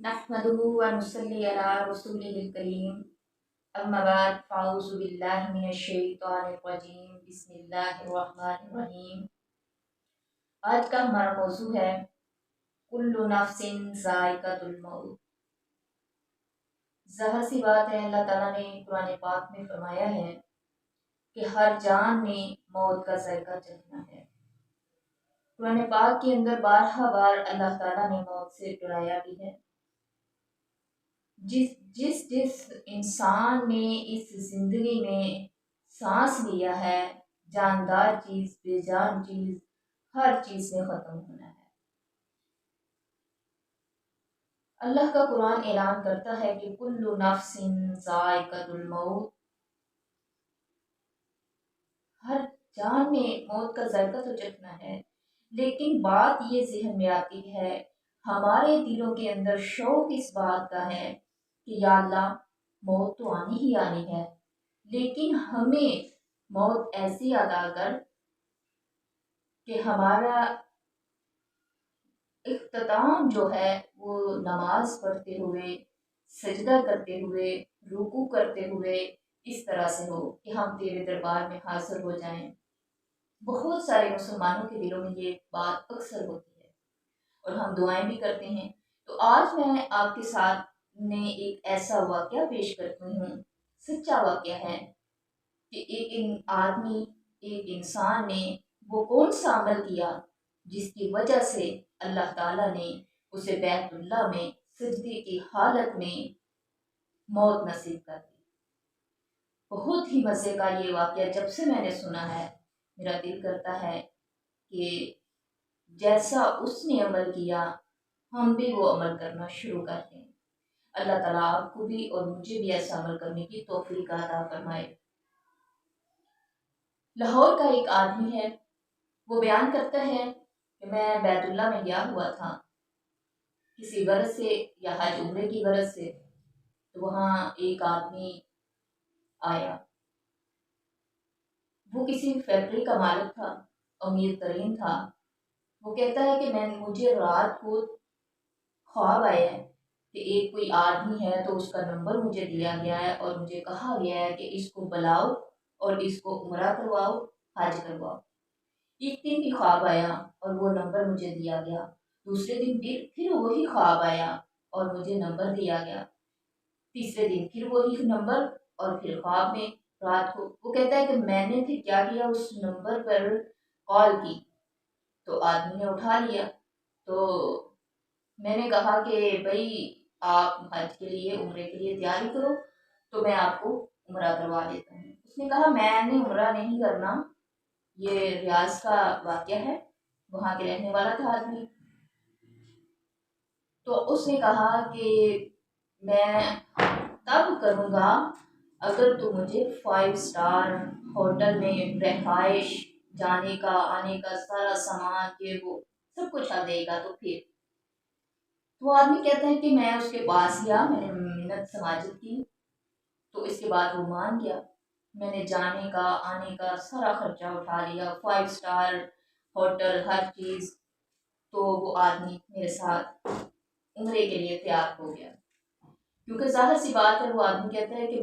नहमदुहु व नुसल्ली अला रसूलिहिल करीम अम्मा बाद फ़अऊज़ु बिल्लाहि मिनश शैतानिर रजीम बिस्मिल्लाहिर रहमानिर रहीम। आज का हमारा मौजू है कुल्लु नफ्सिन ज़ाइक़तुल मौत। ज़ाहिर सी बात है, अल्लाह ताला ने कुरान पाक में फरमाया है कि हर जान ने मौत का जायका चखना है। कुरान पाक के अंदर बारहा बार अल्लाह ताला ने मौत से डराया भी है। जिस जिस जिस इंसान ने इस जिंदगी में सांस लिया है, जानदार चीज बेजान चीज हर चीज से खत्म होना है। अल्लाह का कुरान ऐलान करता है कि कुल्लु नफ्सिन ज़ाइक़तुल मौत, हर जान ने मौत का जायका तो चखना है। लेकिन बात ये जहन में आती है, हमारे दिलों के अंदर शौक इस बात का है कि या अल्लाह मौत तो आनी ही आनी है, लेकिन हमें मौत ऐसी अदा कर कि हमारा इख्तिताम जो है वो नमाज पढ़ते हुए, सजदा करते हुए, रुकू करते हुए इस तरह से हो कि हम तेरे दरबार में हाजिर हो जाएं। बहुत सारे मुसलमानों के दिलों में ये बात अक्सर होती है और हम दुआएं भी करते हैं। तो आज मैं आपके साथ में एक ऐसा वाक़या पेश करती हूँ, सच्चा वाक़या है कि एक इंसान ने वो कौन सा अमल किया जिसकी वजह से अल्लाह ताला ने उसे बैतुल्लाह में सजदे की हालत में मौत नसीब कर दी। बहुत ही मज़े का ये वाक़या जब से मैंने सुना है, मेरा दिल करता है कि जैसा उसने अमल किया हम भी वो अमल करना शुरू कर दें। अल्लाह ताला आपको भी और मुझे भी ऐसा अमल करने की तौफीक अता फरमाए। लाहौर का एक आदमी है, वो बयान करता है कि मैं बैतुल्लाह में गया हुआ था किसी गरज से या हज उम्रे की गरज से। तो वहाँ एक आदमी आया, वो किसी फैक्ट्री का मालिक था, अमीर तरीन था। वो कहता है कि मुझे रात को ख्वाब आया है कि एक कोई आदमी है, तो उसका नंबर मुझे दिया गया है और मुझे कहा गया है कि इसको बुलाओ और इसको उम्रा करवाओ, हज करवाओ। एक दिन भी ख्वाब आया और वो नंबर मुझे दिया गया। दूसरे दिन फिर वही ख्वाब आया और मुझे नंबर दिया गया। तीसरे दिन फिर वही नंबर और फिर ख्वाब में रात को। वो कहता है कि मैंने फिर क्या किया, उस नंबर पर कॉल की तो आदमी ने उठा लिया। तो मैंने कहा कि भाई आप हज के लिए उम्रे के लिए तैयारी करो, तो मैं आपको उम्रा करवा देता हूँ। उसने कहा मैंने उम्रा नहीं करना, ये रियाज का वाक़या है, वहाँ के रहने वाला था आदमी। तो उसने कहा कि मैं तब करूँगा अगर तू मुझे 5 स्टार होटल में रहाइश, जाने का आने का सारा सामान ये वो सब कुछ आ देगा। तो फिर वो आदमी कहता है कि मैं उसके पास गया, मैंने मिन्नत समाजत की, तो इसके बाद वो मान गया। मैंने जाने का आने का सारा खर्चा उठा लिया, 5 स्टार होटल हर चीज़। तो वो आदमी मेरे साथ उम्रे के लिए तैयार हो गया। क्योंकि ज़ाहिर सी बात है, वो आदमी कहता है कि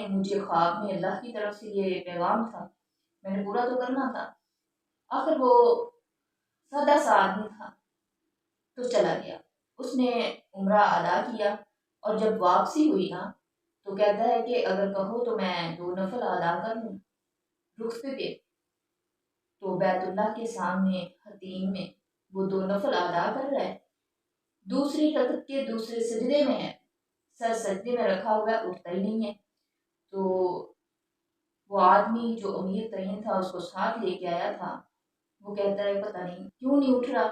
मुझे ख्वाब में अल्लाह की तरफ से ये पैगाम था, मैंने पूरा तो करना था। आखिर वो सादा सा आदमी था तो चला गया, उसने उम्रा अदा किया और जब वापसी हुई ना, तो कहता है कि अगर कहो तो मैं 2 नफल अदा कर लूँ रुखसते पे। तो बैतुल्लाह के सामने हतीम में वो 2 नफल अदा कर रहा है, दूसरी रकत के दूसरे सजदे में है, सर सजदे में रखा हुआ है, उठता ही नहीं है। तो वो आदमी जो अमीर तरीन था, उसको साथ लेके आया था, वो कहता है पता नहीं क्यों नहीं उठ रहा।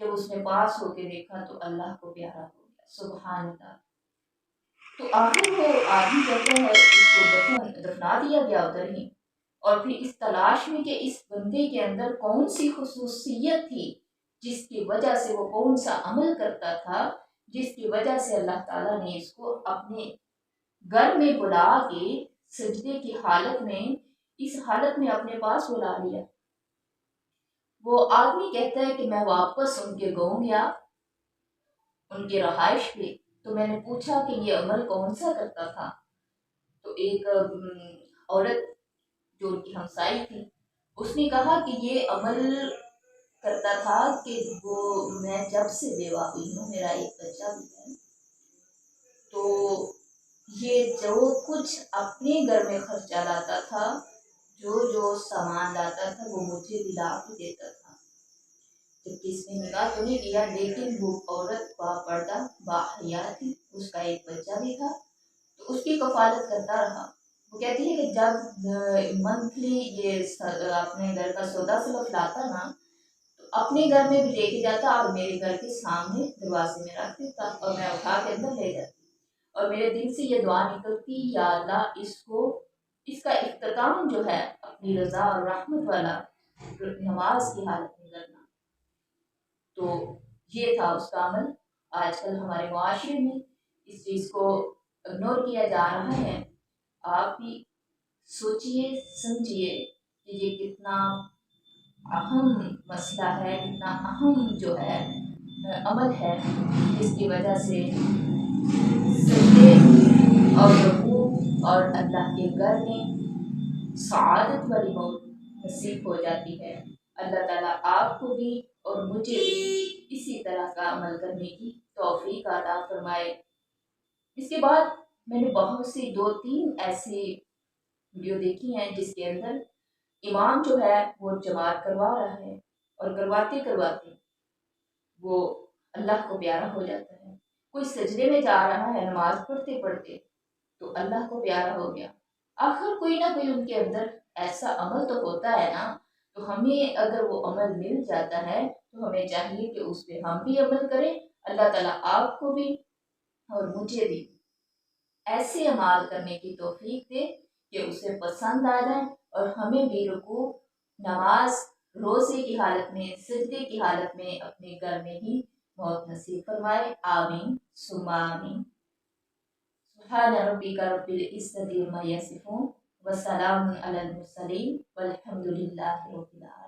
जब उसने पास होके देखा तो अल्लाह को प्यारा हो गया, सुभान अल्लाह। तो आखिर वो आदमी कहता है इसको दफना दिया गया उधर ही। और फिर इस तलाश में कि इस बंदे के अंदर कौन सी खुसूसियत थी जिसकी वजह से वो कौन सा अमल करता था, जिसकी वजह से अल्लाह ताला ने इसको अपने घर में बुला के सजदे की हालत में, इस हालत में अपने पास बुला लिया। वो आदमी कहता है कि मैं वापस उनके गाँव गया, उनके रहाइश पे। تو میں نے پوچھا کہ یہ عمل کون سا کرتا تھا؟ تو ایک عورت جو ان کی ہمسائی تھی، اس نے کہا کہ یہ عمل کرتا تھا کہ وہ میں جب سے بیوہ ہوئی ہوں، میرا ایک بچہ بھی ہے، تو یہ جو کچھ اپنے گھر میں خرچہ لاتا تھا، جو سامان لاتا تھا، وہ مجھے دلا کے دیتا تھا۔ جب کس نے نکاح تو نہیں کیا، لیکن وہ عورت با پردہ با حیا تھی، اس کا ایک بچہ بھی تھا، تو اس کی کفالت کرتا رہا۔ وہ کہتی ہے کہ جب منتھلی یہ اپنے گھر کا سودا سلف لاتا نا، تو اپنے گھر میں بھی لے کے جاتا اور میرے گھر کے سامنے دروازے میں رکھ دیتا اور میں اٹھا کے اندر لے جاتی، اور میرے دل سے یہ دعا نکلتی، یا اللہ اس کا اختتام جو ہے اپنی رضا اور رحمت والا نماز کی حالت میں کرنا۔ تو یہ تھا اس کا عمل۔ آج کل ہمارے معاشرے میں اس چیز کو اگنور کیا جا رہا ہے۔ آپ بھی سوچئے سمجھیے کہ یہ کتنا اہم مسئلہ ہے، کتنا اہم جو ہے عمل ہے، جس کی وجہ سے سجدے اور رکوع اور اللہ کے گھر میں سعادت والی موت نصیب ہو جاتی ہے۔ اللہ تعالیٰ آپ کو بھی اور مجھے بھی اسی طرح کا عمل کرنے کی توفیق عطا فرمائے۔ اس کے بعد میں نے بہت سی 2-3 ایسی ویڈیو دیکھی ہیں جس کے اندر امام جو ہے وہ جماعت کروا رہا ہے، اور کرواتے کرواتے وہ اللہ کو پیارا ہو جاتا ہے۔ کوئی سجدے میں جا رہا ہے نماز پڑھتے پڑھتے، تو اللہ کو پیارا ہو گیا۔ آخر کوئی نہ کوئی ان کے اندر ایسا عمل تو ہوتا ہے نا، تو ہمیں اگر وہ عمل مل جاتا ہے تو ہمیں چاہیے کہ اس پہ ہم بھی عمل کریں۔ اللہ تعالیٰ آپ کو بھی اور مجھے بھی ایسے عمال کرنے کی توفیق دے کہ اسے پسند آ جائیں، اور ہمیں بھی رکوع، نماز، روزے کی حالت میں، سجدے کی حالت میں اپنے گھر میں ہی موت نصیب فرمائے۔ آمین ثم آمین۔ سبحان ربک رب العزة عما یصفون وسلام علی المرسلین والحمد للہ رب العالمین۔